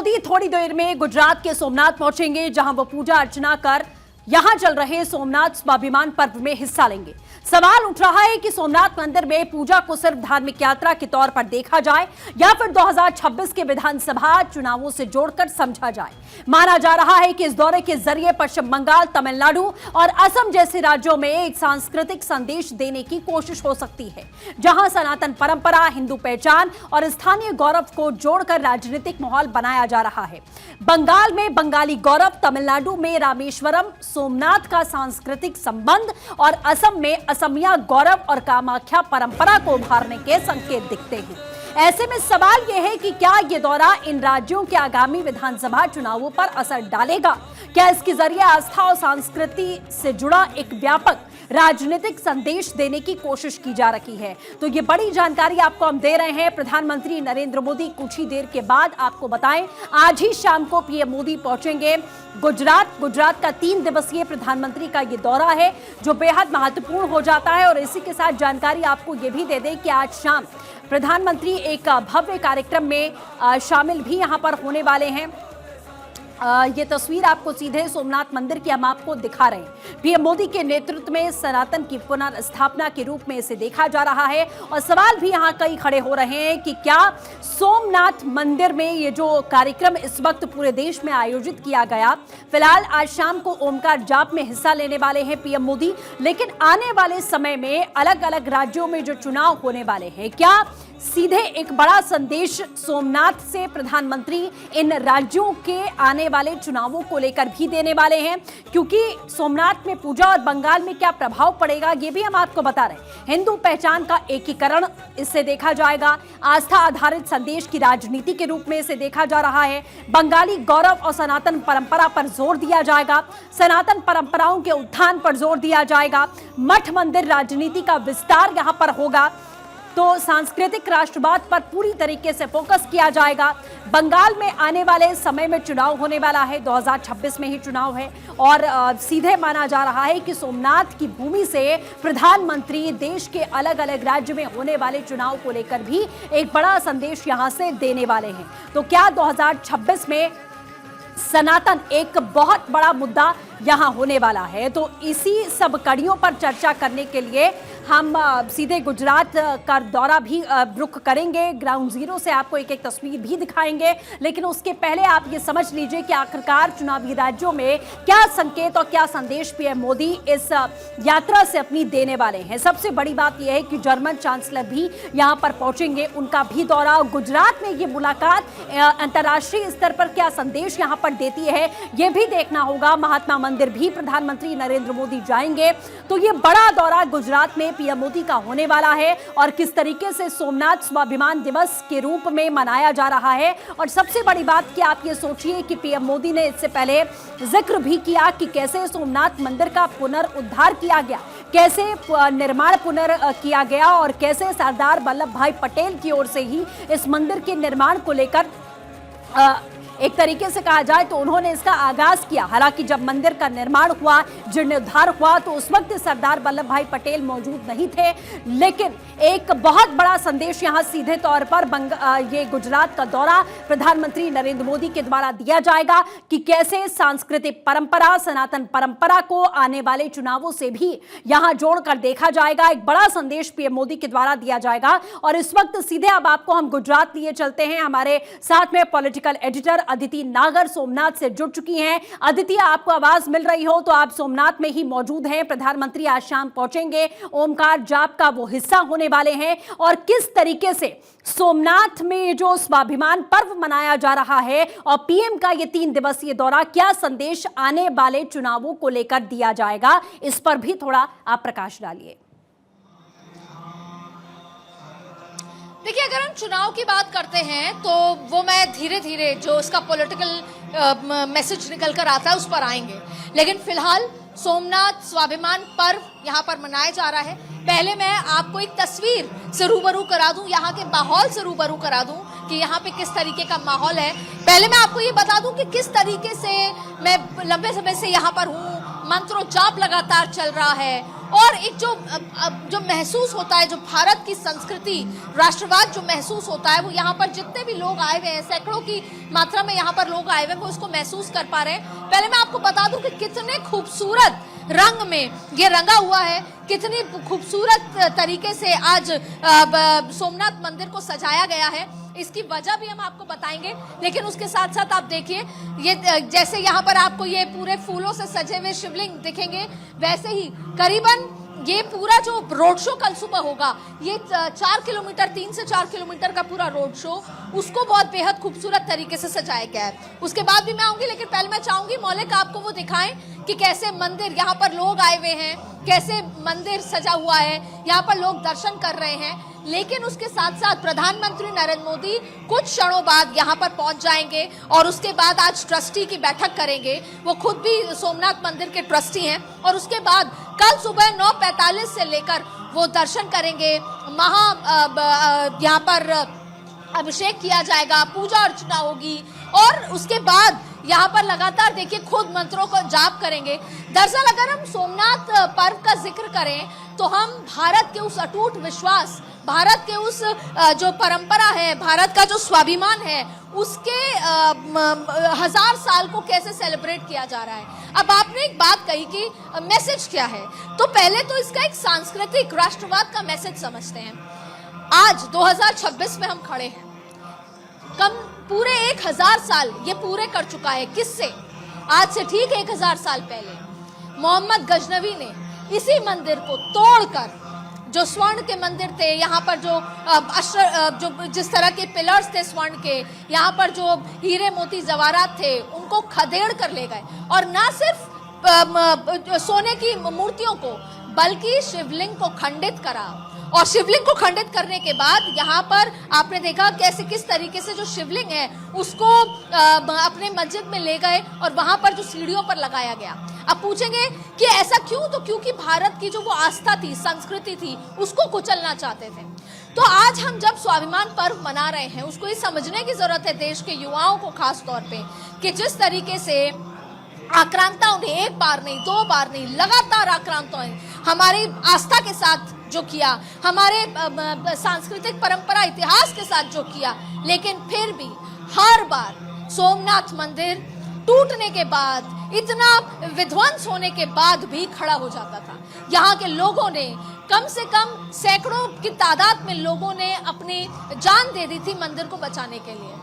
मोदी थोड़ी देर में गुजरात के सोमनाथ पहुंचेंगे, जहां वो पूजा अर्चना कर यहां चल रहे सोमनाथ स्वाभिमान पर्व में हिस्सा लेंगे। सवाल उठ रहा है कि सोमनाथ मंदिर में पूजा को सिर्फ धार्मिक यात्रा के तौर पर देखा जाए या फिर 2026 के विधानसभा चुनावों से जोड़कर समझा जाए। माना जा रहा है कि इस दौरे के जरिए पश्चिम बंगाल, तमिलनाडु और असम जैसे राज्यों में एक सांस्कृतिक संदेश देने की कोशिश हो सकती है, जहां सनातन परंपरा, हिंदू पहचान और स्थानीय गौरव को जोड़कर राजनीतिक माहौल बनाया जा रहा है। बंगाल में बंगाली गौरव, तमिलनाडु में रामेश्वरम, सोमनाथ का सांस्कृतिक संबंध और असम में असमिया गौरव और कामाख्या परंपरा को उभारने के संकेत दिखते हैं। ऐसे में सवाल यह है कि क्या यह दौरा इन राज्यों के आगामी विधानसभा चुनावों पर असर डालेगा? क्या इसके जरिए आस्था और संस्कृति से जुड़ा एक व्यापक राजनीतिक संदेश देने की कोशिश की जा रही है? तो ये बड़ी जानकारी आपको हम दे रहे हैं। प्रधानमंत्री नरेंद्र मोदी कुछ ही देर के बाद, आपको बताएं, आज ही शाम को पीएम मोदी पहुंचेंगे गुजरात का 3 दिवसीय प्रधानमंत्री का ये दौरा है, जो बेहद महत्वपूर्ण हो जाता है। और इसी के साथ जानकारी आपको ये भी दे दें कि आज शाम प्रधानमंत्री एक भव्य कार्यक्रम में शामिल भी यहां पर होने वाले हैं। ये तस्वीर आपको सीधे सोमनाथ मंदिर की हम आपको दिखा रहे हैं। पीएम मोदी के नेतृत्व में सनातन की पुनर्स्थापना के रूप में इसे देखा जा रहा है। और सवाल भी यहाँ कई खड़े हो रहे हैं कि क्या सोमनाथ मंदिर में ये जो कार्यक्रम इस वक्त पूरे देश में आयोजित किया गया, फिलहाल आज शाम को ओमकार जाप में हिस्सा लेने वाले हैं पीएम मोदी, लेकिन आने वाले समय में अलग अलग राज्यों में जो चुनाव होने वाले हैं, क्या सीधे एक बड़ा संदेश सोमनाथ से प्रधानमंत्री इन राज्यों के आने वाले चुनावों को लेकर भी देने वाले हैं? क्योंकि सोमनाथ में पूजा और बंगाल में क्या प्रभाव पड़ेगा, ये भी हम आपको बता रहे हैं। हिंदू पहचान का एकीकरण इससे देखा जाएगा, आस्था आधारित संदेश की राजनीति के रूप में इसे देखा जा रहा है। बंगाली गौरव और सनातन परंपरा पर जोर दिया जाएगा, सनातन परंपराओं के उत्थान पर जोर दिया जाएगा। मठ मंदिर राजनीति का विस्तार यहां पर होगा, तो सांस्कृतिक राष्ट्रवाद पर पूरी तरीके से फोकस किया जाएगा। बंगाल में आने वाले समय में चुनाव होने वाला है, 2026 में ही चुनाव है। और सीधे माना जा रहा है कि सोमनाथ की भूमि से प्रधानमंत्री देश के अलग अलग राज्य में होने वाले चुनाव को लेकर भी एक बड़ा संदेश यहां से देने वाले हैं। तो क्या 2026 में सनातन एक बहुत बड़ा मुद्दा यहां होने वाला है? तो इसी सब कड़ियों पर चर्चा करने के लिए हम सीधे गुजरात का दौरा भी रुख करेंगे। ग्राउंड जीरो से आपको एक एक तस्वीर भी दिखाएंगे, लेकिन उसके पहले आप ये समझ लीजिए कि आखिरकार चुनावी राज्यों में क्या संकेत और क्या संदेश पीएम मोदी इस यात्रा से अपनी देने वाले हैं। सबसे बड़ी बात यह है कि जर्मन चांसलर भी यहाँ पर पहुंचेंगे, उनका भी दौरा। गुजरात में ये मुलाकात अंतर्राष्ट्रीय स्तर पर क्या संदेश यहाँ पर देती है, ये भी देखना होगा। महात्मा मंदिर भी प्रधानमंत्री नरेंद्र मोदी जाएंगे, तो ये बड़ा दौरा गुजरात में पीएम मोदी का होने वाला है। और किस तरीके से सोमनाथ स्वाभिमान दिवस के रूप में मनाया जा रहा है। और सबसे बड़ी बात कि आप ये सोचिए कि पीएम मोदी ने इससे पहले जिक्र भी किया कि कैसे सोमनाथ मंदिर का पुनरुद्धार किया गया, कैसे निर्माण किया गया और कैसे सरदार वल्लभ भाई पटेल की ओर से ही इस मंदिर के निर्माण को लेकर एक तरीके से कहा जाए तो उन्होंने इसका आगाज किया। हालांकि जब मंदिर का निर्माण हुआ, जीर्णोद्धार हुआ, तो उस वक्त सरदार वल्लभ भाई पटेल मौजूद नहीं थे। लेकिन एक बहुत बड़ा संदेश यहां सीधे तौर पर ये गुजरात का दौरा प्रधानमंत्री नरेंद्र मोदी के द्वारा दिया जाएगा कि कैसे सांस्कृतिक परंपरा, सनातन परंपरा को आने वाले चुनावों से भी यहां जोड़कर देखा जाएगा। एक बड़ा संदेश पीएम मोदी के द्वारा दिया जाएगा। और इस वक्त सीधे अब आपको हम गुजरात लिए चलते हैं। हमारे साथ में पॉलिटिकल एडिटर अदिति नागर सोमनाथ से जुड़ चुकी हैं। अदिति, आपको आवाज मिल रही हो तो आप सोमनाथ में ही मौजूद हैं। प्रधानमंत्री आज शाम पहुंचेंगे, ओमकार जाप का वो हिस्सा होने वाले हैं। और किस तरीके से सोमनाथ में जो स्वाभिमान पर्व मनाया जा रहा है और पीएम का ये 3 दिवसीय दौरा, क्या संदेश आने वाले चुनावों को लेकर दिया जाएगा, इस पर भी थोड़ा आप प्रकाश डालिए। देखिए, अगर हम चुनाव की बात करते हैं तो वो मैं धीरे धीरे जो इसका पॉलिटिकल मैसेज निकल कर आता है उस पर आएंगे। लेकिन फिलहाल सोमनाथ स्वाभिमान पर्व यहाँ पर मनाया जा रहा है। पहले मैं आपको एक तस्वीर से रूबरू करा दूं, यहाँ के माहौल से रूबरू करा दूं कि यहाँ पे किस तरीके का माहौल है। पहले मैं आपको ये बता दूं कि किस तरीके से मैं लंबे समय से यहाँ पर हूँ। मंत्रोच्चाप लगातार चल रहा है और एक जो महसूस होता है, जो भारत की संस्कृति, राष्ट्रवाद जो महसूस होता है, वो यहाँ पर जितने भी लोग आए हुए हैं, सैकड़ों की मात्रा में यहाँ पर लोग आए हुए हैं, वो इसको महसूस कर पा रहे हैं। पहले मैं आपको बता दूं कि कितने खूबसूरत रंग में ये रंगा हुआ है, कितनी खूबसूरत तरीके से आज सोमनाथ मंदिर को सजाया गया है। इसकी वजह भी हम आपको बताएंगे, लेकिन उसके साथ साथ आप देखिए, ये जैसे यहाँ पर आपको ये पूरे फूलों से सजे हुए शिवलिंग दिखेंगे, वैसे ही करीबन ये पूरा जो रोड शो कल सुबह होगा, ये 4 किलोमीटर 3 से 4 किलोमीटर का पूरा रोड शो, उसको बहुत बेहद खूबसूरत तरीके से सजाया गया है। उसके बाद भी मैं आऊंगी, लेकिन पहले मैं चाहूंगी मौलिक आपको वो दिखाएं कि कैसे मंदिर, यहाँ पर लोग आए हुए हैं, कैसे मंदिर सजा हुआ है, यहाँ पर लोग दर्शन कर रहे हैं। लेकिन उसके साथ साथ प्रधानमंत्री नरेंद्र मोदी कुछ क्षणों बाद यहाँ पर पहुंच जाएंगे और उसके बाद आज ट्रस्टी की बैठक करेंगे। वो खुद भी सोमनाथ मंदिर के ट्रस्टी हैं और उसके बाद कल सुबह 9:45 से लेकर वो दर्शन करेंगे। यहाँ पर अभिषेक किया जाएगा, पूजा अर्चना होगी और उसके बाद यहाँ पर लगातार देखिए खुद मंत्रों को जाप करेंगे। दरअसल अगर हम सोमनाथ पर्व का जिक्र करें तो हम भारत के उस अटूट विश्वास, भारत के उस जो परंपरा है, भारत का जो स्वाभिमान है, उसके 1000 साल को कैसे सेलिब्रेट किया जा रहा है। अब आपने एक बात कही कि मैसेज क्या है, तो पहले तो इसका एक सांस्कृतिक राष्ट्रवाद का मैसेज समझते हैं। आज 2026 में हम खड़े हैं, कम पूरे 1000 साल ये पूरे कर चुका है। किससे? आज से ठीक 1000 साल पहले मोहम्मद गजनवी ने इसी मंदिर को तोड़कर, जो स्वर्ण के मंदिर थे, यहाँ पर जो जिस तरह के पिलर्स थे स्वर्ण के, यहाँ पर जो हीरे मोती जवाहरात थे, उनको खदेड़ कर ले गए। और ना सिर्फ सोने की मूर्तियों को, बल्कि शिवलिंग को खंडित करा। और शिवलिंग को खंडित करने के बाद यहाँ पर आपने देखा कैसे किस तरीके से जो शिवलिंग है उसको अपने मस्जिद में ले गए और वहां पर जो सीढ़ियों पर लगाया गया। अब पूछेंगे कि ऐसा क्यों? तो क्योंकि भारत की जो वो आस्था थी, संस्कृति थी, उसको कुचलना चाहते थे। तो आज हम जब स्वाभिमान पर्व मना रहे हैं, उसको ये समझने की जरूरत है देश के युवाओं को खास तौर पे, कि जिस तरीके से आक्रांताओं ने एक बार नहीं, 2 बार नहीं, लगातार आक्रांताओं ने हमारी आस्था के साथ जो किया, हमारे सांस्कृतिक परंपरा इतिहास के साथ जो किया, लेकिन फिर भी हर बार सोमनाथ मंदिर टूटने के बाद, इतना विध्वंस होने के बाद भी खड़ा हो जाता था। यहाँ के लोगों ने, कम से कम सैकड़ों की तादाद में लोगों ने अपनी जान दे दी थी मंदिर को बचाने के लिए।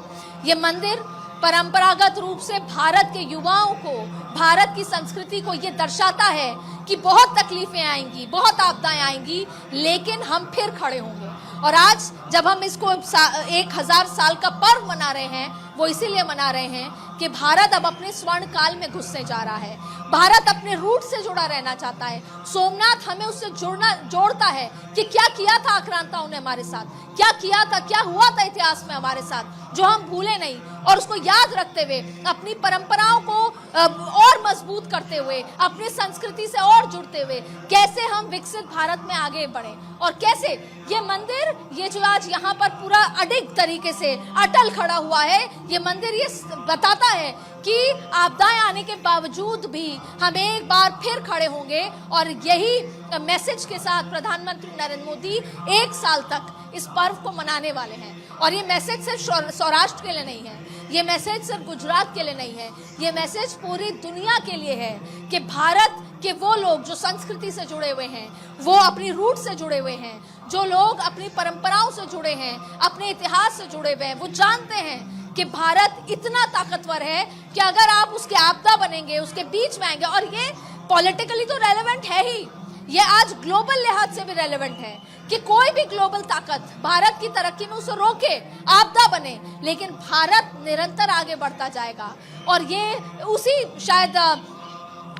ये मंदिर परंपरागत रूप से भारत के युवाओं को, भारत की संस्कृति को ये दर्शाता है कि बहुत तकलीफें आएंगी, बहुत आपदाएं आएंगी, लेकिन हम फिर खड़े होंगे। और आज जब हम इसको 1000 साल का पर्व मना रहे हैं, वो इसीलिए मना रहे हैं कि भारत अब अपने स्वर्ण काल में घुसने जा रहा है। भारत अपने रूट से जुड़ा रहना चाहता है। सोमनाथ हमें उससे जोड़ता है कि क्या किया था आक्रांताओं ने हमारे साथ, क्या किया था, क्या हुआ था इतिहास में हमारे साथ, जो हम भूले नहीं। और उसको याद रखते हुए, अपनी परंपराओं को और मजबूत करते हुए, अपनी संस्कृति से और जुड़ते हुए, कैसे हम विकसित भारत में आगे बढ़े। और कैसे ये मंदिर, ये जो आज यहाँ पर पूरा अडिग तरीके से अटल खड़ा हुआ है, ये मंदिर ये बताता है कि आपदाएं आने के बावजूद भी हम एक बार फिर खड़े होंगे। और यही मैसेज के साथ प्रधानमंत्री नरेंद्र मोदी 1 साल तक इस पर्व को मनाने वाले हैं। और ये मैसेज सिर्फ सौराष्ट्र के लिए नहीं है, ये मैसेज सिर्फ गुजरात के लिए नहीं है, ये मैसेज पूरी दुनिया के लिए है कि भारत के वो लोग जो संस्कृति से जुड़े हुए हैं, वो अपनी रूट से जुड़े हुए हैं, जो लोग अपनी परंपराओं से जुड़े हैं, अपने इतिहास से जुड़े हुए हैं, वो जानते हैं कि भारत इतना ताकतवर है कि अगर आप उसके आपदा बनेंगे, उसके बीच में आएंगे। और ये पॉलिटिकली तो रेलेवेंट है ही, ये आज ग्लोबल लिहाज से भी रेलेवेंट है कि कोई भी ग्लोबल ताकत भारत की तरक्की में उसे रोके, आपदा बने, लेकिन भारत निरंतर आगे बढ़ता जाएगा। और ये उसी शायद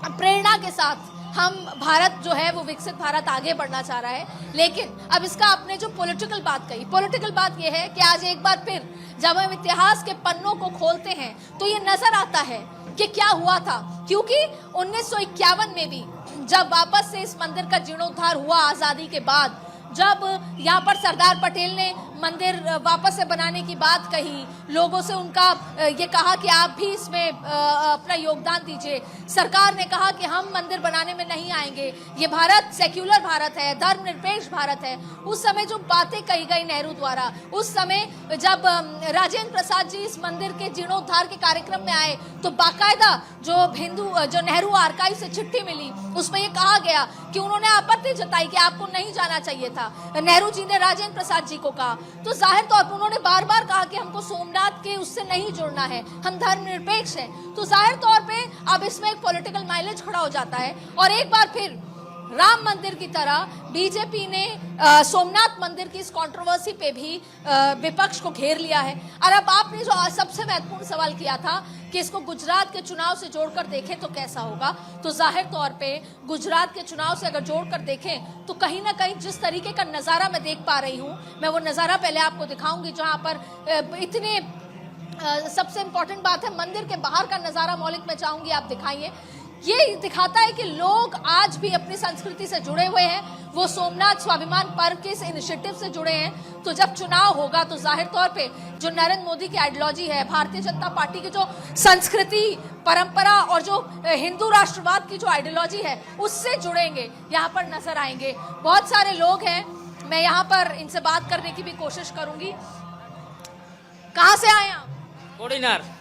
प्रेरणा के साथ हम भारत जो है वो विकसित भारत आगे बढ़ना चाह रहा है। लेकिन अब इसका आपने जो पॉलिटिकल बात कही, पॉलिटिकल बात ये है कि आज एक बार फिर जब हम इतिहास के पन्नों को खोलते हैं तो ये नजर आता है कि क्या हुआ था। क्योंकि 1951 में भी जब वापस से इस मंदिर का जीर्णोद्धार हुआ आजादी के बाद, जब यहाँ पर सरदार पटेल ने मंदिर वापस से बनाने की बात कही, लोगों से उनका ये कहा कि आप भी इसमें अपना योगदान दीजिए। सरकार ने कहा कि हम मंदिर बनाने में नहीं आएंगे, ये भारत सेक्युलर भारत है, धर्मनिरपेक्ष भारत है। उस समय जो बातें कही गई नेहरू द्वारा, उस समय जब राजेंद्र प्रसाद जी इस मंदिर के जीर्णोद्धार के कार्यक्रम में आए तो बाकायदा जो नेहरू आर्काइव से चिट्ठी मिली उसमें ये कहा गया कि उन्होंने आपत्ति जताई कि आपको नहीं जाना चाहिए था। नेहरू जी ने राजेंद्र प्रसाद जी को कहा, तो जाहिर तौर पर उन्होंने बार बार कहा कि हमको सोमनाथ के उससे नहीं जुड़ना है, हम धर्मनिरपेक्ष हैं। तो जाहिर तौर पे अब इसमें एक पॉलिटिकल माइलेज खड़ा हो जाता है और एक बार फिर राम मंदिर की तरह बीजेपी ने सोमनाथ मंदिर की इस कंट्रोवर्सी पे भी विपक्ष को घेर लिया है। और अब आपने जो सबसे महत्वपूर्ण सवाल किया था कि इसको गुजरात के चुनाव से जोड़कर देखें तो कैसा होगा, तो जाहिर तौर पे गुजरात के चुनाव से अगर जोड़कर देखें तो कहीं ना कहीं जिस तरीके का नज़ारा मैं देख पा रही हूँ, मैं वो नज़ारा पहले आपको दिखाऊंगी जहाँ पर इतने सबसे इंपॉर्टेंट बात है मंदिर के बाहर का नज़ारा। मौलिक मैं चाहूंगी आप दिखाइए। ये दिखाता है कि लोग आज भी अपनी संस्कृति से जुड़े हुए हैं, वो सोमनाथ स्वाभिमान पर्व के इस इनिशिएटिव से जुड़े हैं। तो जब चुनाव होगा तो जाहिर तौर पे जो नरेंद्र मोदी की आइडियोलॉजी है, भारतीय जनता पार्टी की जो संस्कृति परंपरा और जो हिंदू राष्ट्रवाद की जो आइडियोलॉजी है उससे जुड़ेंगे, यहाँ पर नजर आएंगे। बहुत सारे लोग हैं, मैं यहाँ पर इनसे बात करने की भी कोशिश करूंगी। कहाँ से आए आप? कोडीनार।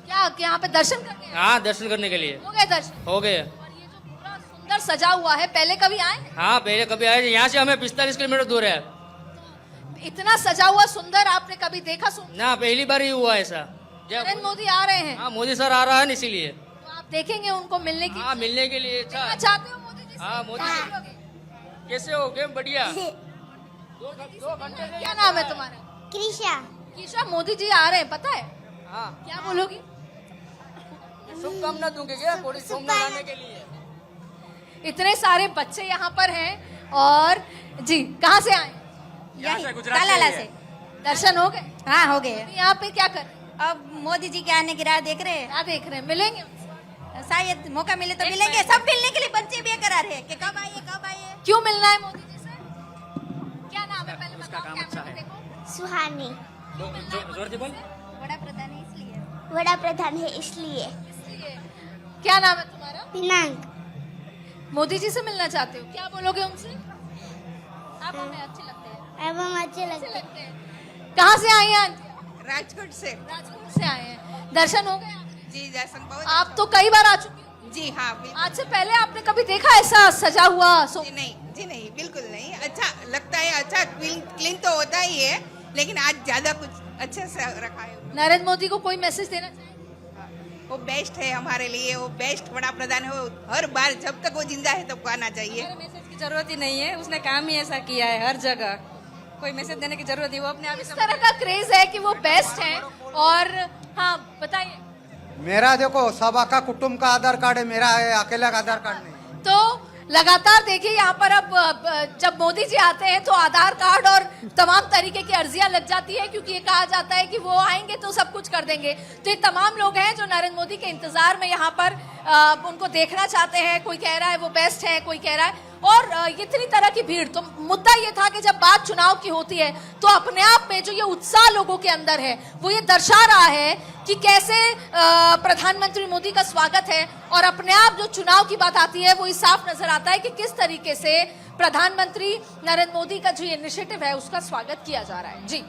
क्या यहाँ पे दर्शन करने आए? हाँ, दर्शन करने के लिए। हो गए दर्शन? हो गए। और ये जो पूरा सुंदर सजा हुआ है, पहले कभी आए? हाँ, पहले कभी आए। यहाँ से हमें 45 किलोमीटर दूर है। इतना सजा हुआ सुंदर आपने कभी देखा? ना, पहली बार ही हुआ ऐसा। नरेंद्र मोदी आ रहे हैं। हाँ, मोदी सर आ रहा है ना, इसीलिए। तो आप देखेंगे उनको मिलने की? हाँ, मिलने के लिए अच्छा। चाहते हो मोदी जी से? हाँ, मोदी जी। कैसे हो? गेम बढ़िया। 2 घंटे। क्या नाम है तुम्हारा? कृषा। कीशा, मोदी जी आ रहे हैं, पता है? हाँ। क्या बोलोगी? शुभकामना दूंगे क्या कोडी सोमनाथ आने के लिए? इतने सारे बच्चे यहाँ पर हैं और जी कहाँ से आए? तालाला से। दर्शन हो गए? हाँ, हो गए। यहाँ पे क्या कर रहे हैं? अब मोदी जी के आने की राह देख रहे हैं। क्या देख रहे हैं? मिलेंगे? शायद मौका मिले तो मिलेंगे। सब मिलने के लिए बच्चे भी करा रहे हैं कि कब आइए कब आइए। क्यों मिलना है मोदी जी से? क्या नाम है पहले बताओ? काम अच्छा है। सुहानी। जोर से बोल। बड़ा प्रधान है इसलिए। बड़ा प्रधान है इसलिए। क्या नाम है तुम्हारा? पिनांग। मोदी जी से मिलना चाहते हो? क्या बोलोगे उनसे? आप हमें अच्छे लगते हैं। अब हम अच्छे लगते हैं। हैं। कहाँ से आई हैं आंटी? राजकोट से। राजकोट से आए हैं। दर्शन हो गए आपके? जी, दर्शन बहुत। आप तो कई बार आ चुकी हो। जी हाँ, आज से पहले आपने कभी देखा ऐसा सजा हुआ? जी नहीं, बिल्कुल नहीं। अच्छा लगता है, अच्छा क्लीन तो होता ही है, लेकिन आज ज्यादा कुछ अच्छे से रखा है। नरेंद्र मोदी को कोई मैसेज देना चाहिए? वो बेस्ट है हमारे लिए, वो बेस्ट बड़ा प्रधान है। वो हर बार जब तक वो जिंदा है तब आना चाहिए। मैसेज की जरूरत ही नहीं है, उसने काम ही ऐसा किया है। हर जगह कोई मैसेज देने की जरूरत नहीं, वो अपने आप ही इस तरह का क्रेज है कि वो बेस्ट है। और हाँ बताइए। मेरा देखो सबका कुटुंब का आधार कार्ड है, मेरा है अकेला का आधार कार्ड नहीं। तो लगातार देखिए यहाँ पर अब जब मोदी जी आते हैं तो आधार कार्ड और तमाम तरीके की अर्जियां लग जाती है, क्योंकि ये कहा जाता है कि वो आएंगे तो सब कुछ कर देंगे। तो ये तमाम लोग हैं जो नरेंद्र मोदी के इंतजार में यहाँ पर उनको देखना चाहते हैं। कोई कह रहा है वो बेस्ट है, कोई कह रहा है, और इतनी तरह की भीड़। तो मुद्दा ये था कि जब बात चुनाव की होती है तो अपने आप में जो ये उत्साह लोगों के अंदर है वो ये दर्शा रहा है कि कैसे प्रधानमंत्री मोदी का स्वागत है। और अपने आप जो चुनाव की बात आती है वो ये साफ नजर आता है कि किस तरीके से प्रधानमंत्री नरेंद्र मोदी का जो इनिशिएटिव है उसका स्वागत किया जा रहा है। जी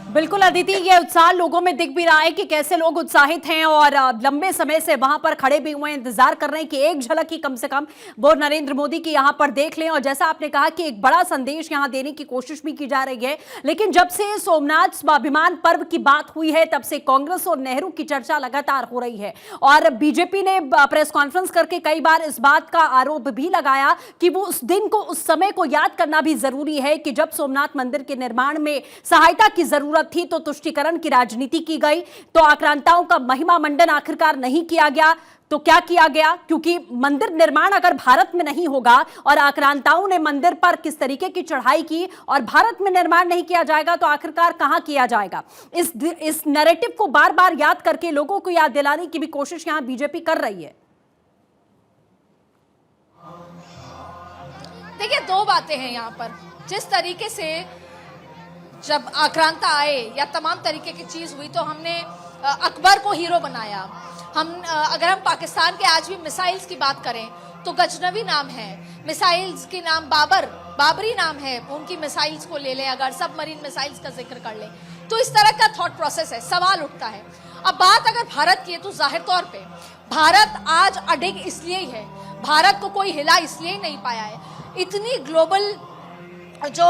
बिल्कुल अदिति, ये उत्साह लोगों में दिख भी रहा है कि कैसे लोग उत्साहित हैं और लंबे समय से वहां पर खड़े भी हुए इंतजार कर रहे हैं कि एक झलक ही कम से कम वो नरेंद्र मोदी की यहां पर देख लें। और जैसा आपने कहा कि एक बड़ा संदेश यहां देने की कोशिश भी की जा रही है। लेकिन जब से सोमनाथ स्वाभिमान पर्व की बात हुई है तब से कांग्रेस और नेहरू की चर्चा लगातार हो रही है। और बीजेपी ने प्रेस कॉन्फ्रेंस करके कई बार इस बात का आरोप भी लगाया कि वो उस दिन को, उस समय को याद करना भी जरूरी है कि जब सोमनाथ मंदिर के निर्माण में सहायता की जरूरत थी तो तुष्टीकरण की राजनीति की गई, तो आक्रांताओं का महिमा मंडन आखिरकार नहीं किया गया। तो क्या किया गया? क्योंकि मंदिर निर्माण अगर भारत में नहीं होगा और आक्रांताओं ने मंदिर पर किस तरीके की चढ़ाई की और भारत में निर्माण नहीं किया जाएगा तो आखिरकार कहां किया जाएगा? इस नैरेटिव को बार बार याद करके लोगों को याद दिलाने की भी कोशिश यहां बीजेपी कर रही है। देखिए, दो बातें हैं यहाँ पर। जिस तरीके से जब आक्रांता आए या तमाम तरीके की चीज हुई तो हमने अकबर को हीरो बनाया। अगर हम पाकिस्तान के आज भी मिसाइल्स की बात करें तो गजनवी नाम है, मिसाइल्स के नाम बाबरी नाम है, उनकी मिसाइल्स को ले लें, अगर सबमरीन मिसाइल्स का जिक्र कर लें तो इस तरह का थॉट प्रोसेस है। सवाल उठता है, अब बात अगर भारत की है तो जाहिर तौर पे भारत आज अडिग इसलिए ही है, भारत को कोई हिला इसलिए ही नहीं पाया है। इतनी ग्लोबल जो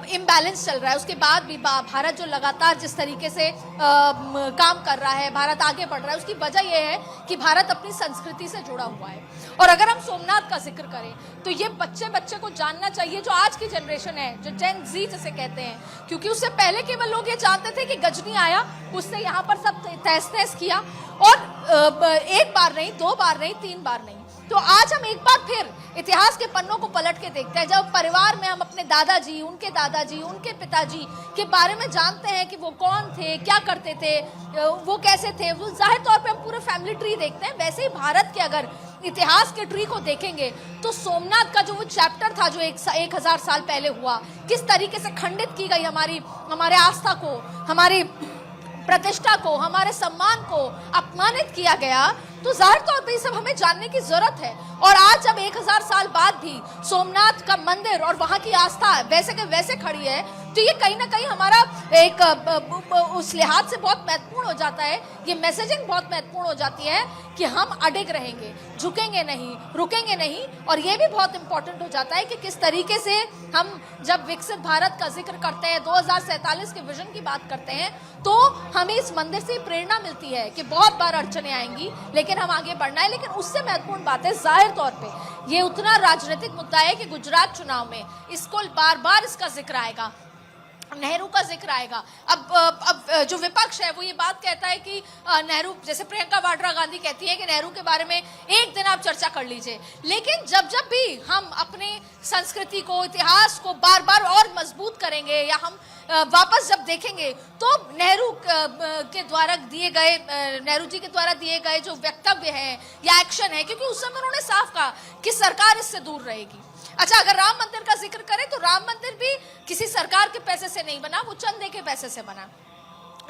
इम्बैलेंस चल रहा है उसके बाद भी भारत जो लगातार जिस तरीके से काम कर रहा है, भारत आगे बढ़ रहा है, उसकी वजह यह है कि भारत अपनी संस्कृति से जुड़ा हुआ है। और अगर हम सोमनाथ का जिक्र करें तो ये बच्चे को जानना चाहिए, जो आज की जनरेशन है, जो जेन जी जिसे कहते हैं, क्योंकि उससे पहले केवल लोग ये जानते थे कि गजनी आया, उसने यहाँ पर सब तहस नहस किया, और एक बार नहीं, 2 बार नहीं, 3 बार नहीं। तो आज हम एक बार फिर इतिहास के पन्नों को पलट के देखते हैं, जब परिवार में हम अपने दादाजी, उनके पिताजी के बारे में जानते हैं कि वो कौन थे, क्या करते थे, वो कैसे थे, वो जाहिर तौर पे हम पूरे फैमिली ट्री देखते हैं। वैसे ही भारत के अगर इतिहास के ट्री को देखेंगे तो सोमनाथ का जो वो चैप्टर था जो 1000 साल पहले हुआ, किस तरीके से खंडित की गई हमारे आस्था को, हमारी प्रतिष्ठा को, हमारे सम्मान को अपमानित किया गया, तो जाहिर तौर पे ये सब हमें जानने की जरूरत है। और आज जब 1000 साल बाद भी सोमनाथ का मंदिर और वहां की आस्था वैसे के वैसे खड़ी है, तो ये कहीं ना कहीं हमारा एक उस लिहाज से बहुत महत्वपूर्ण हो जाता है, ये मैसेजिंग बहुत महत्वपूर्ण हो जाती है कि हम अडिग रहेंगे, झुकेंगे नहीं, रुकेंगे नहीं। और ये भी बहुत इंपॉर्टेंट हो जाता है कि किस तरीके से हम जब विकसित भारत का जिक्र करते हैं, 2047 के विजन की बात करते हैं, तो हमें इस मंदिर से प्रेरणा मिलती है कि बहुत बार अड़चने आएंगी लेकिन हम आगे बढ़ना है। लेकिन उससे महत्वपूर्ण बात है, जाहिर तौर पे ये उतना राजनीतिक मुद्दा है कि गुजरात चुनाव में इसको बार बार इसका जिक्र आएगा, नेहरू का जिक्र आएगा। अब जो विपक्ष है वो ये बात कहता है कि नेहरू, जैसे प्रियंका वाड्रा गांधी कहती है कि नेहरू के बारे में एक दिन आप चर्चा कर लीजिए, लेकिन जब भी हम अपने संस्कृति को, इतिहास को बार बार और मजबूत करेंगे या हम वापस जब देखेंगे तो नेहरू के द्वारा दिए गए, नेहरू जी के द्वारा दिए गए जो वक्तव्य है या एक्शन है, क्योंकि उस समय उन्होंने साफ कहा कि सरकार इससे दूर रहेगी। अच्छा, अगर राम मंदिर का जिक्र करें तो राम मंदिर भी किसी सरकार के पैसे से नहीं बना, वो चंदे के पैसे से बना।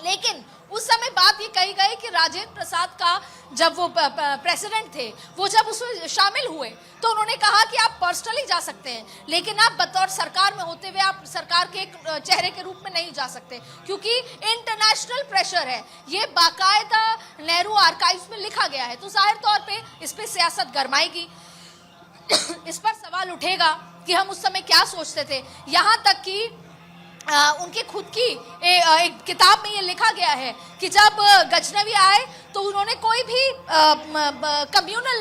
लेकिन उस समय बात ये कही गई कि राजेंद्र प्रसाद का जब वो प्रेसिडेंट थे, वो जब उसमें शामिल हुए तो उन्होंने कहा कि आप पर्सनली जा सकते हैं, लेकिन आप बतौर सरकार में होते हुए आप सरकार के चेहरे के रूप में नहीं जा सकते, क्योंकि इंटरनेशनल प्रेशर है। ये बाकायदा नेहरू आर्काइव्स में लिखा गया है। तो जाहिर तौर पे इस पे सियासत गरमाएगी, इस पर सवाल उठेगा कि हम उस समय क्या सोचते थे। यहाँ तक कि उनकी खुद की एक किताब में ये लिखा गया है कि जब गजनवी आए तो उन्होंने कोई भी कम्युनल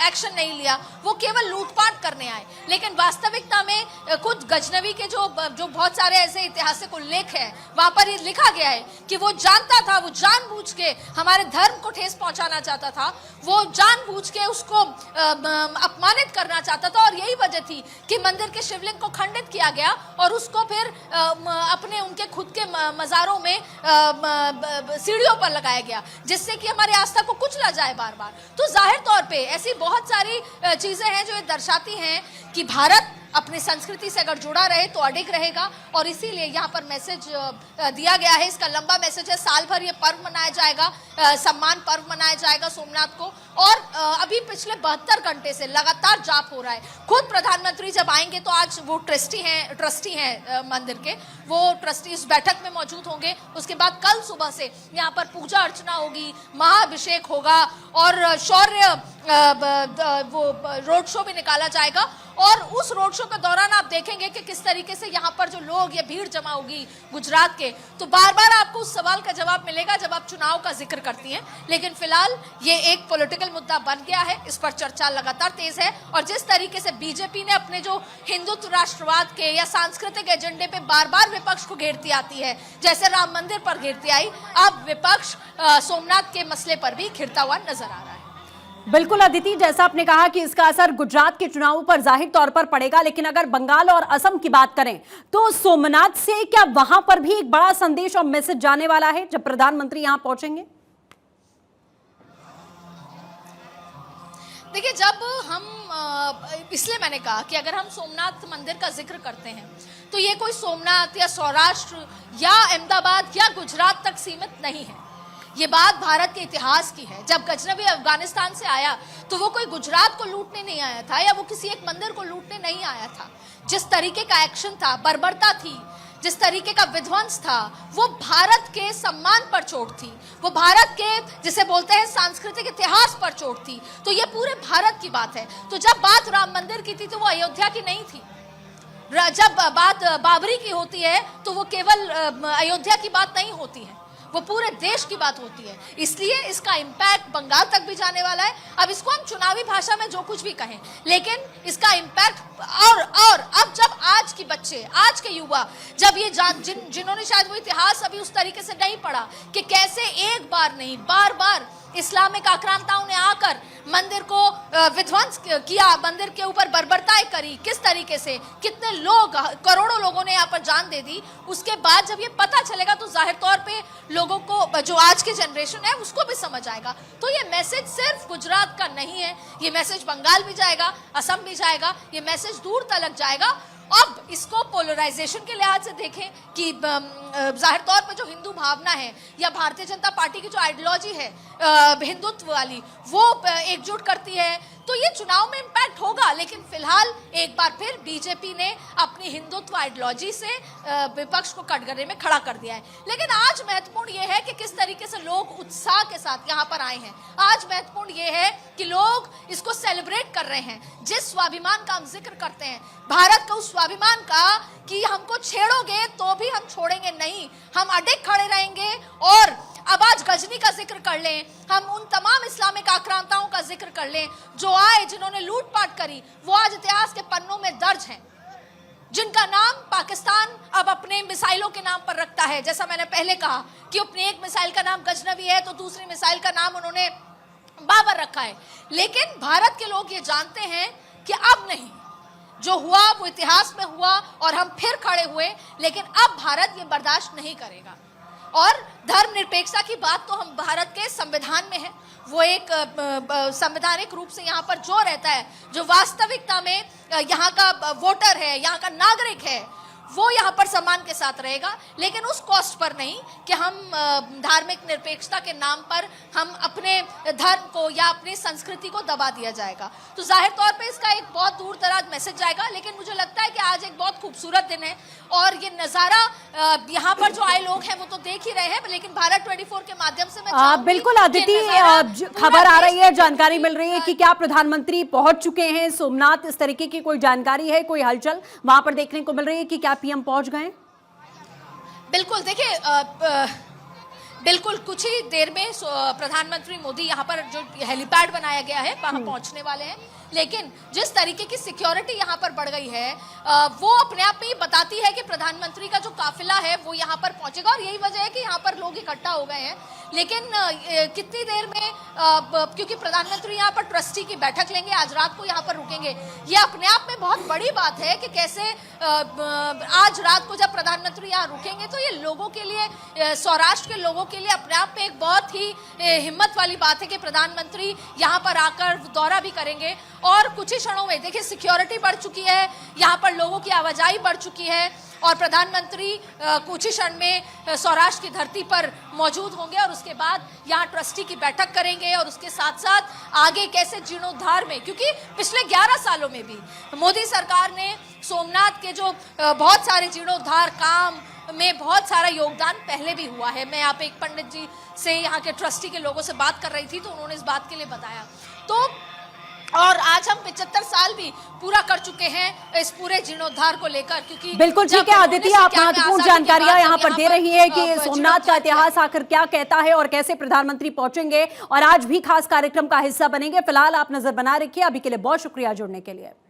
एक्शन नहीं लिया, वो केवल लूटपाट करने आए। लेकिन वास्तविकता में खुद गजनवी के जो बहुत सारे ऐसे ऐतिहासिक उल्लेख हैं, वहां पर ये लिखा गया है कि वो जानता था, वो जानबूझ के हमारे धर्म को ठेस पहुंचाना चाहता था, वो जानबूझ के उसको अपमानित करना चाहता था, और यही वजह थी कि मंदिर के शिवलिंग को खंडित किया गया और उसको फिर अपने उनके खुद के मज़ारों में सीढ़ियों पर लगाया गया, जिससे कि हमारी आस्था को कुचला जाए बार बार। तो जाहिर तौर पे ऐसी बहुत सारी चीजें हैं जो ये दर्शाती हैं कि भारत अपनी संस्कृति से अगर जुड़ा रहे तो अडिग रहेगा। और इसीलिए यहाँ पर मैसेज दिया गया है, इसका लंबा मैसेज है। साल भर ये पर्व मनाया जाएगा, सम्मान पर्व मनाया जाएगा सोमनाथ को। और अभी पिछले 72 घंटे से लगातार जाप हो रहा है। खुद प्रधानमंत्री जब आएंगे तो आज वो ट्रस्टी हैं मंदिर के, वो ट्रस्टी इस बैठक में मौजूद होंगे। उसके बाद कल सुबह से यहाँ पर पूजा अर्चना होगी, महाअभिषेक होगा और शौर्य वो रोड शो भी निकाला जाएगा। और उस रोड शो के दौरान आप देखेंगे कि किस तरीके से यहाँ पर जो लोग, ये भीड़ जमा होगी गुजरात के। तो बार बार आपको उस सवाल का जवाब मिलेगा जब आप चुनाव का जिक्र करती हैं। लेकिन फिलहाल ये एक पॉलिटिकल मुद्दा बन गया है, इस पर चर्चा लगातार तेज है। और जिस तरीके से बीजेपी ने अपने जो हिंदुत्व, राष्ट्रवाद के या सांस्कृतिक एजेंडे पे बार बार विपक्ष को घेरती आती है, जैसे राम मंदिर पर घेरती आई, अब विपक्ष सोमनाथ के मसले पर भी घिरता हुआ नजर आ रहा है। बिल्कुल अदिति, जैसा आपने कहा कि इसका असर गुजरात के चुनावों पर जाहिर तौर पर पड़ेगा, लेकिन अगर बंगाल और असम की बात करें तो सोमनाथ से क्या वहां पर भी एक बड़ा संदेश और मैसेज जाने वाला है जब प्रधानमंत्री यहां पहुंचेंगे? देखिए, जब हम इसलिए मैंने कहा कि अगर हम सोमनाथ मंदिर का जिक्र करते हैं तो ये कोई सोमनाथ या सौराष्ट्र या अहमदाबाद या गुजरात तक सीमित नहीं है। ये बात भारत के इतिहास की है। जब गजनबी अफगानिस्तान से आया तो वो कोई गुजरात को लूटने नहीं आया था या वो किसी एक मंदिर को लूटने नहीं आया था। जिस तरीके का एक्शन था, बर्बरता थी, जिस तरीके का विध्वंस था, वो भारत के सम्मान पर चोट थी, वो भारत के जिसे बोलते हैं सांस्कृतिक इतिहास पर चोट थी। तो ये पूरे भारत की बात है। तो जब बात राम मंदिर की थी तो वो अयोध्या की नहीं थी। जब बात बाबरी की होती है तो वो केवल अयोध्या की बात नहीं होती है, वो पूरे देश की बात होती है। इसलिए इसका इम्पैक्ट बंगाल तक भी जाने वाला है। अब इसको हम चुनावी भाषा में जो कुछ भी कहें, लेकिन इसका इम्पैक्ट और अब जब आज के बच्चे, आज के युवा, जब ये जिन्होंने शायद वो इतिहास अभी उस तरीके से नहीं पढ़ा कि कैसे एक बार नहीं बार बार इस्लामिक आक्रांताओं ने आकर मंदिर को विध्वंस किया, मंदिर के ऊपर बर्बरताएं करी, किस तरीके से कितने लोग, करोड़ों लोगों ने यहाँ पर जान दे दी। उसके बाद जब ये पता चलेगा तो जाहिर तौर पे लोगों को, जो आज के जनरेशन है, उसको भी समझ आएगा। तो ये मैसेज सिर्फ गुजरात का नहीं है, ये मैसेज बंगाल भी जाएगा, असम भी जाएगा, ये मैसेज दूर तक जाएगा। अब इसको पोलराइजेशन के लिहाज से देखें कि जाहिर तौर पर जो हिंदू भावना है या भारतीय जनता पार्टी की जो आइडियोलॉजी है हिंदुत्व वाली, वो एकजुट करती है, तो ये चुनाव में इम्पैक्ट होगा। लेकिन फिलहाल एक बार फिर बीजेपी ने अपनी हिंदुत्व आइडियोलॉजी से विपक्ष को कटघरे में खड़ा कर दिया है। लेकिन आज महत्वपूर्ण ये है कि किस तरीके से लोग उत्साह के साथ यहाँ पर आए हैं। आज महत्वपूर्ण ये है कि लोग इसको सेलिब्रेट कर रहे हैं। जिस स्वाभिमान का हम जिक्र करते हैं, भारत का उस स्वाभिमान का कि हमको छेड़ोगे तो भी हम छोड़ेंगे नहीं, हम अडिग खड़े रहेंगे। और अब आज गजनी का जिक्र कर लें, हम उन तमाम इस्लामिक आक्रांताओं का जिक्र कर लें जो आए, जिन्होंने लूटपाट करी, वो आज इतिहास के पन्नों में दर्ज हैं, जिनका नाम पाकिस्तान अब अपने मिसाइलों के नाम पर रखता है। जैसा मैंने पहले कहा कि अपनी एक मिसाइल का नाम गजनवी है तो दूसरी मिसाइल का नाम उन्होंने बाबर रखा है। लेकिन भारत के लोग ये जानते हैं कि अब नहीं, जो हुआ वो इतिहास में हुआ और हम फिर खड़े हुए, लेकिन अब भारत ये बर्दाश्त नहीं करेगा। और धर्मनिरपेक्षता की बात तो हम भारत के संविधान में है, वो एक संवैधानिक रूप से यहाँ पर जो रहता है, जो वास्तविकता में यहाँ का वोटर है, यहाँ का नागरिक है, वो यहाँ पर सम्मान के साथ रहेगा। लेकिन उस कॉस्ट पर नहीं कि हम धार्मिक निरपेक्षता के नाम पर हम अपने धर्म को या अपनी संस्कृति को दबा दिया जाएगा। तो जाहिर तौर पे इसका एक बहुत दूर दराज मैसेज जाएगा। लेकिन मुझे लगता है कि आज एक बहुत खूबसूरत दिन है और ये नज़ारा यहाँ पर जो आए लोग हैं वो तो देख ही रहे हैं, लेकिन भारत 24 के माध्यम से मैं बिल्कुल आदिति, खबर आ रही है, जानकारी मिल रही है कि क्या प्रधानमंत्री पहुंच चुके हैं सोमनाथ, इस तरीके की कोई जानकारी है, कोई हलचल वहां पर देखने को मिल रही है कि क्या पीएम पहुंच गए? बिल्कुल, देखिए, बिल्कुल कुछ ही देर में प्रधानमंत्री मोदी यहाँ पर जो हेलीपैड बनाया गया है वहां पहुंचने वाले हैं। लेकिन जिस तरीके की सिक्योरिटी यहाँ पर बढ़ गई है वो अपने आप में ही बताती है कि प्रधानमंत्री का जो काफिला है वो यहाँ पर पहुंचेगा और यही वजह है कि यहाँ पर लोग इकट्ठा हो गए हैं। लेकिन कितनी देर में, क्योंकि प्रधानमंत्री यहाँ पर ट्रस्टी की बैठक लेंगे, आज रात को यहाँ पर रुकेंगे, ये अपने आप में बहुत बड़ी बात है कि कैसे आज रात को जब प्रधानमंत्री यहाँ रुकेंगे तो ये लोगों के लिए, सौराष्ट्र के लोगों के लिए अपने आप में एक बहुत ही हिम्मत वाली बात है कि प्रधानमंत्री यहाँ पर आकर दौरा भी करेंगे। और कुछ ही क्षणों में देखिए सिक्योरिटी बढ़ चुकी है, यहाँ पर लोगों की आवाजाही बढ़ चुकी है और प्रधानमंत्री कुछ ही क्षण में सौराष्ट्र की धरती पर मौजूद होंगे और उसके बाद यहाँ ट्रस्टी की बैठक करेंगे और उसके साथ साथ आगे कैसे जीर्णोद्धार में, क्योंकि पिछले 11 सालों में भी मोदी सरकार ने सोमनाथ के जो बहुत सारे जीर्णोद्धार काम में बहुत सारा योगदान पहले भी हुआ है। मैं यहाँ पे एक पंडित जी से, यहाँ के ट्रस्टी के लोगों से बात कर रही थी तो उन्होंने इस बात के लिए बताया। तो और आज हम 75 साल भी पूरा कर चुके हैं इस पूरे जीर्णोद्धार को लेकर, क्योंकि बिल्कुल ठीक है आदिति, आप महत्वपूर्ण जानकारियां यहाँ पर दे रही है कि सोमनाथ का इतिहास आखिर क्या कहता है और कैसे प्रधानमंत्री पहुंचेंगे और आज भी खास कार्यक्रम का हिस्सा बनेंगे। फिलहाल आप नजर बना रखिए। अभी के लिए बहुत शुक्रिया जुड़ने के लिए।